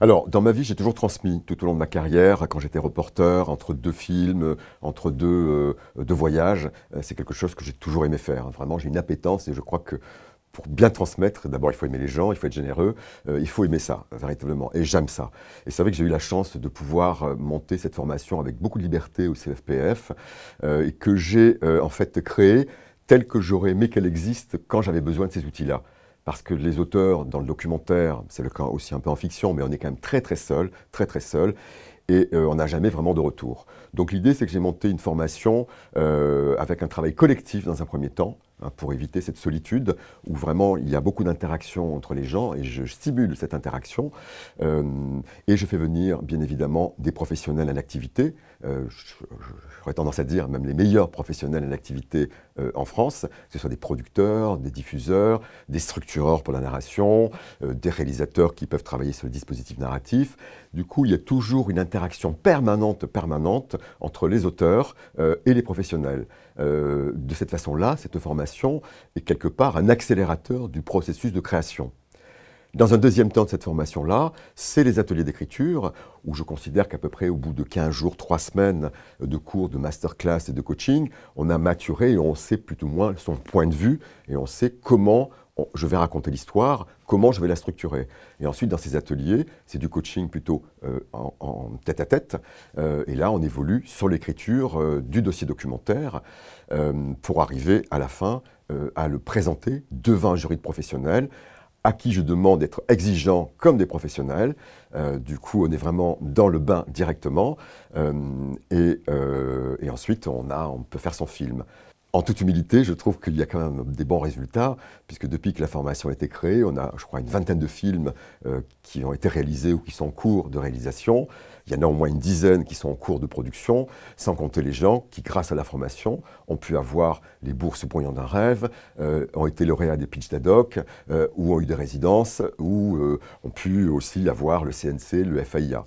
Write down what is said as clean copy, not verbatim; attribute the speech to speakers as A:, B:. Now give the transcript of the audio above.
A: Alors, dans ma vie, j'ai toujours transmis tout au long de ma carrière, quand j'étais reporter, entre deux films, entre deux voyages. C'est quelque chose que j'ai toujours aimé faire. Vraiment, j'ai une appétence et je crois que pour bien transmettre, d'abord, il faut aimer les gens, il faut être généreux, il faut aimer ça, véritablement. Et j'aime ça. Et c'est vrai que j'ai eu la chance de pouvoir monter cette formation avec beaucoup de liberté au CFPF et que j'ai en fait créée telle que j'aurais aimé qu'elle existe quand j'avais besoin de ces outils-là. Parce que les auteurs, dans le documentaire, c'est le cas aussi un peu en fiction, mais on est quand même très seul, très seul, et on n'a jamais vraiment de retour. Donc l'idée, c'est que j'ai monté une formation avec un travail collectif dans un premier temps, hein, pour éviter cette solitude, où vraiment il y a beaucoup d'interactions entre les gens, et je stimule cette interaction, euh, et je fais venir, bien évidemment, des professionnels en activité, j'aurais tendance à dire même les meilleurs professionnels en activité en France, que ce soit des producteurs, des diffuseurs, des structureurs pour la narration, des réalisateurs qui peuvent travailler sur le dispositif narratif. Du coup, il y a toujours une interaction permanente entre les auteurs et les professionnels. De cette façon-là, cette formation est quelque part un accélérateur du processus de création. Dans un deuxième temps de cette formation-là, c'est les ateliers d'écriture, où je considère qu'à peu près au bout de 15 jours, 3 semaines de cours, de masterclass et de coaching, on a maturé et on sait plus ou moins son point de vue, et on sait comment je vais raconter l'histoire, comment je vais la structurer. Et ensuite, dans ces ateliers, c'est du coaching plutôt en tête-à-tête, et là, on évolue sur l'écriture du dossier documentaire pour arriver à la fin à le présenter devant un jury de professionnels, à qui je demande d'être exigeant comme des professionnels. Du coup, on est vraiment dans le bain directement. Et ensuite, on peut faire son film. En toute humilité, je trouve qu'il y a quand même des bons résultats, puisque depuis que la formation a été créée, on a, je crois, une vingtaine de films qui ont été réalisés ou qui sont en cours de réalisation. Il y en a au moins une dizaine qui sont en cours de production, sans compter les gens qui, grâce à la formation, ont pu avoir les bourses Brouillon d'un rêve, ont été lauréats des pitchs d'ad-hoc, ou ont eu des résidences, ou ont pu aussi avoir le CNC, le FAIA.